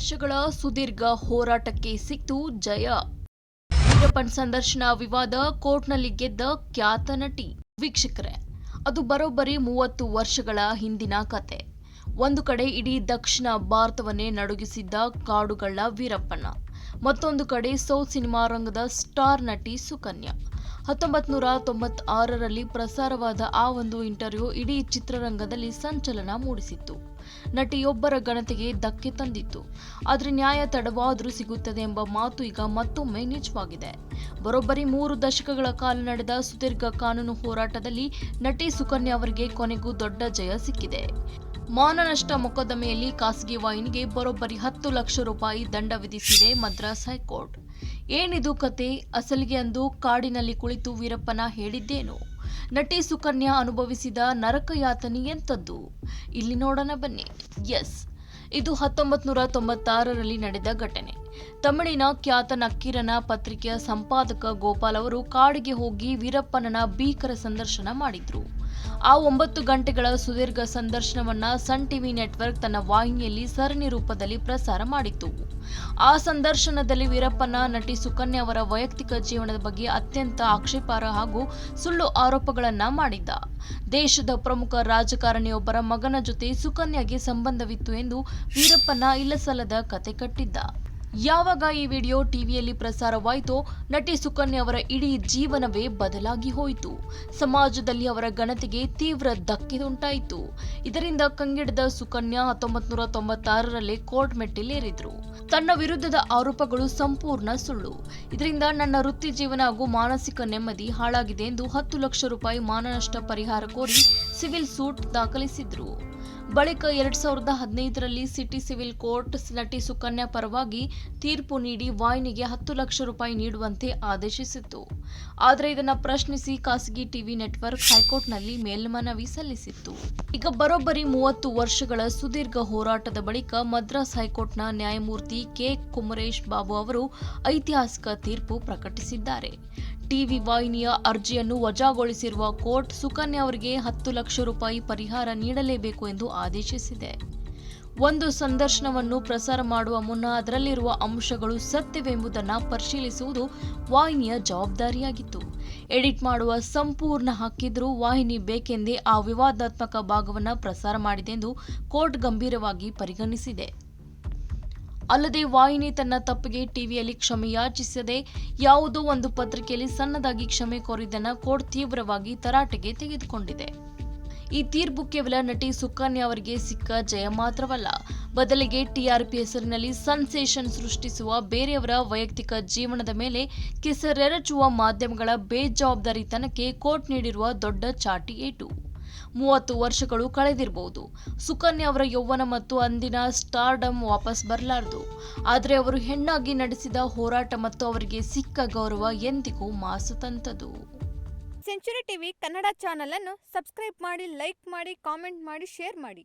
ವರ್ಷಗಳ ಸುದೀರ್ಘ ಹೋರಾಟಕ್ಕೆ ಸಿಕ್ತು ಜಯ. ವೀರಪ್ಪನ್ ಸಂದರ್ಶನ ವಿವಾದ ಕೋರ್ಟ್ನಲ್ಲಿ ಗೆದ್ದ ಖ್ಯಾತ ನಟಿ. ವೀಕ್ಷಕರೇ, ಅದು ಬರೋಬ್ಬರಿ 30 ವರ್ಷಗಳ ಹಿಂದಿನ ಕತೆ. ಒಂದು ಕಡೆ ಇಡೀ ದಕ್ಷಿಣ ಭಾರತವನ್ನೇ ನಡುಗಿಸಿದ್ದ ಕಾಡುಗಳ್ಳ ವೀರಪ್ಪನ, ಮತ್ತೊಂದು ಕಡೆ ಸೌತ್ ಸಿನಿಮಾ ರಂಗದ ಸ್ಟಾರ್ ನಟಿ ಸುಕನ್ಯಾ. 1996ರಲ್ಲಿ ಪ್ರಸಾರವಾದ ಆ ಒಂದು ಇಂಟರ್ವ್ಯೂ ಇಡೀ ಚಿತ್ರರಂಗದಲ್ಲಿ ಸಂಚಲನ ಮೂಡಿಸಿತ್ತು. ನಟಿಯೊಬ್ಬರ ಘನತೆಗೆ ಧಕ್ಕೆ ತಂದಿತ್ತು. ಆದರೆ ನ್ಯಾಯ ತಡವಾದರೂ ಸಿಗುತ್ತದೆ ಎಂಬ ಮಾತು ಈಗ ಮತ್ತೊಮ್ಮೆ ನಿಜವಾಗಿದೆ. ಬರೋಬ್ಬರಿ 3 ದಶಕಗಳ ಕಾಲ ನಡೆದ ಸುದೀರ್ಘ ಕಾನೂನು ಹೋರಾಟದಲ್ಲಿ ನಟಿ ಸುಕನ್ಯಾ ಅವರಿಗೆ ಕೊನೆಗೂ ದೊಡ್ಡ ಜಯ ಸಿಕ್ಕಿದೆ. ಮಾನನಷ್ಟ ಮೊಕದ್ದಮೆಯಲ್ಲಿ ಖಾಸಗಿ ವಾಹಿನಿಗೆ ಬರೋಬ್ಬರಿ 10 ಲಕ್ಷ ರೂಪಾಯಿ ದಂಡ ವಿಧಿಸಿದೆ ಮದ್ರಾಸ್ ಹೈಕೋರ್ಟ್. ಏನಿದು ಕತೆ? ಅಸಲಿಗೆ ಅಂದು ಕಾಡಿನಲ್ಲಿ ಕುಳಿತು ವೀರಪ್ಪನ ಹೇಳಿದ್ದೇನು? ನಟಿ ಸುಕನ್ಯಾ ಅನುಭವಿಸಿದ ನರಕ ಯಾತನೆ ಎಂಥದ್ದು? ಇಲ್ಲಿ ನೋಡೋಣ ಬನ್ನಿ. ಇದು 1996ರಲ್ಲಿ ನಡೆದ ಘಟನೆ. ತಮಿಳಿನ ಖ್ಯಾತ ನಕ್ಕೀರನ ಪತ್ರಿಕೆಯ ಸಂಪಾದಕ ಗೋಪಾಲ್ ಅವರು ಕಾಡಿಗೆ ಹೋಗಿ ವೀರಪ್ಪನನ ಭೀಕರ ಸಂದರ್ಶನ ಮಾಡಿದ್ರು. ಆ 9 ಗಂಟೆಗಳ ಸುದೀರ್ಘ ಸಂದರ್ಶನವನ್ನ ಸನ್ ಟಿವಿ ನೆಟ್ವರ್ಕ್ ತನ್ನ ವಾಹಿನಿಯಲ್ಲಿ ಸರಣಿ ರೂಪದಲ್ಲಿ ಪ್ರಸಾರ ಮಾಡಿತ್ತು. ಆ ಸಂದರ್ಶನದಲ್ಲಿ ವೀರಪ್ಪನ ನಟಿ ಸುಕನ್ಯಾ ಅವರ ವೈಯಕ್ತಿಕ ಜೀವನದ ಬಗ್ಗೆ ಅತ್ಯಂತ ಆಕ್ಷೇಪಾರ್ಹ ಹಾಗೂ ಸುಳ್ಳು ಆರೋಪಗಳನ್ನ ಮಾಡಿದ್ದ. ದೇಶದ ಪ್ರಮುಖ ರಾಜಕಾರಣಿಯೊಬ್ಬರ ಮಗನ ಜೊತೆ ಸುಕನ್ಯಾಗೆ ಸಂಬಂಧವಿತ್ತು ಎಂದು ವೀರಪ್ಪನ ಇಲ್ಲಸಲ್ಲದ ಕತೆ ಕಟ್ಟಿದ್ದ. ಯಾವಾಗ ಈ ವಿಡಿಯೋ ಟಿವಿಯಲ್ಲಿ ಪ್ರಸಾರವಾಯಿತೋ ನಟಿ ಸುಕನ್ಯಾ ಅವರ ಇಡೀ ಜೀವನವೇ ಬದಲಾಗಿ ಹೋಯಿತು. ಸಮಾಜದಲ್ಲಿ ಅವರ ಘನತೆಗೆ ತೀವ್ರ ಧಕ್ಕೆ ಉಂಟಾಯಿತು. ಇದರಿಂದ ಕಂಗೆಡಿದ ಸುಕನ್ಯಾ 1996ರಲ್ಲೇ ಕೋರ್ಟ್ ಮೆಟ್ಟಿಲೇರಿದ್ರು. ತನ್ನ ವಿರುದ್ಧದ ಆರೋಪಗಳು ಸಂಪೂರ್ಣ ಸುಳ್ಳು. ಇದರಿಂದ ನನ್ನ ವೃತ್ತಿ ಜೀವನ ಹಾಗೂ ಮಾನಸಿಕ ನೆಮ್ಮದಿ ಹಾಳಾಗಿದೆ ಎಂದು 10 ಲಕ್ಷ ರೂಪಾಯಿ ಮಾನನಷ್ಟ ಪರಿಹಾರ ಕೋರಿ ಸಿವಿಲ್ ಸೂಟ್ ದಾಖಲಿಸಿದ್ರು. ಬಳಿಕ 2015ರಲ್ಲಿ ಸಿಟಿ ಸಿವಿಲ್ ಕೋರ್ಟ್ ನಟಿ ಸುಕನ್ಯಾ ಪರವಾಗಿ ತೀರ್ಪು ನೀಡಿ ವಾಹಿನಿಗೆ 10 ಲಕ್ಷ ರೂಪಾಯಿ ನೀಡುವಂತೆ ಆದೇಶಿಸಿತ್ತು. ಆದರೆ ಇದನ್ನು ಪ್ರಶ್ನಿಸಿ ಖಾಸಗಿ ಟಿವಿ ನೆಟ್ವರ್ಕ್ ಹೈಕೋರ್ಟ್ನಲ್ಲಿ ಮೇಲ್ಮನವಿ ಸಲ್ಲಿಸಿತ್ತು. ಈಗ ಬರೋಬ್ಬರಿ 30 ವರ್ಷಗಳ ಸುದೀರ್ಘ ಹೋರಾಟದ ಬಳಿಕ ಮದ್ರಾಸ್ ಹೈಕೋರ್ಟ್ನ ನ್ಯಾಯಮೂರ್ತಿ ಕೆ. ಕುಮರೇಶ್ ಬಾಬು ಅವರು ಐತಿಹಾಸಿಕ ತೀರ್ಪು ಪ್ರಕಟಿಸಿದ್ದಾರೆ. ಟಿವಿ ವಾಹಿನಿಯ ಅರ್ಜಿಯನ್ನು ವಜಾಗೊಳಿಸಿರುವ ಕೋರ್ಟ್ ಸುಕನ್ಯಾ ಅವರಿಗೆ 10 ಲಕ್ಷ ರೂಪಾಯಿ ಪರಿಹಾರ ನೀಡಲೇಬೇಕು ಎಂದು ಆದೇಶಿಸಿದೆ. ಒಂದು ಸಂದರ್ಶನವನ್ನು ಪ್ರಸಾರ ಮಾಡುವ ಮುನ್ನ ಅದರಲ್ಲಿರುವ ಅಂಶಗಳು ಸತ್ಯವೆಂಬುದನ್ನು ಪರಿಶೀಲಿಸುವುದು ವಾಹಿನಿಯ ಜವಾಬ್ದಾರಿಯಾಗಿತ್ತು. ಎಡಿಟ್ ಮಾಡುವ ಸಂಪೂರ್ಣ ಹಕ್ಕಿದ್ರೂ ವಾಹಿನಿ ಬೇಕೆಂದೇ ಆ ವಿವಾದಾತ್ಮಕ ಭಾಗವನ್ನು ಪ್ರಸಾರ ಮಾಡಿದೆ ಎಂದು ಕೋರ್ಟ್ ಗಂಭೀರವಾಗಿ ಪರಿಗಣಿಸಿದೆ. ಅಲ್ಲದೆ ವಾಹಿನಿ ತನ್ನ ತಪ್ಪಿಗೆ ಟಿವಿಯಲ್ಲಿ ಕ್ಷಮೆ ಯಾಚಿಸದೆ ಯಾವುದೋ ಒಂದು ಪತ್ರಿಕೆಯಲ್ಲಿ ಸಣ್ಣದಾಗಿ ಕ್ಷಮೆ ಕೋರಿದ್ದನ್ನು ಕೋರ್ಟ್ ತೀವ್ರವಾಗಿ ತರಾಟೆಗೆ ತೆಗೆದುಕೊಂಡಿದೆ. ಈ ತೀರ್ಪು ಕೇವಲ ನಟಿ ಸುಕನ್ಯಾ ಅವರಿಗೆ ಸಿಕ್ಕ ಜಯ ಮಾತ್ರವಲ್ಲ, ಬದಲಿಗೆ ಟಿಆರ್ಪಿ ಹೆಸರಿನಲ್ಲಿ ಸೆನ್ಸೇಷನ್ ಸೃಷ್ಟಿಸುವ ಬೇರೆಯವರ ವೈಯಕ್ತಿಕ ಜೀವನದ ಮೇಲೆ ಕೆಸರೆರಚುವ ಮಾಧ್ಯಮಗಳ ಬೇಜವಾಬ್ದಾರಿತನಕ್ಕೆ ಕೋರ್ಟ್ ನೀಡಿರುವ ದೊಡ್ಡ ಚಾಟಿ ಏಟು. 30 ವರ್ಷಗಳು ಕಳೆದಿರಬಹುದು. ಸುಕನ್ಯಾ ಅವರ ಯೌವನ ಮತ್ತು ಅಂದಿನ ಸ್ಟಾರ್ಡಮ್ ವಾಪಸ್ ಬರಲಾರದು. ಆದರೆ ಅವರು ಹೆಣ್ಣಾಗಿ ನಡೆಸಿದ ಹೋರಾಟ ಮತ್ತು ಅವರಿಗೆ ಸಿಕ್ಕ ಗೌರವ ಎಂದಿಗೂ ಮಾಸದಂತದು. ಸೆಂಚುರಿ ಟಿವಿ ಕನ್ನಡ ಚಾನೆಲ್ ಅನ್ನು ಸಬ್ಸ್ಕ್ರೈಬ್ ಮಾಡಿ, ಲೈಕ್ ಮಾಡಿ, ಕಾಮೆಂಟ್ ಮಾಡಿ, ಶೇರ್ ಮಾಡಿ.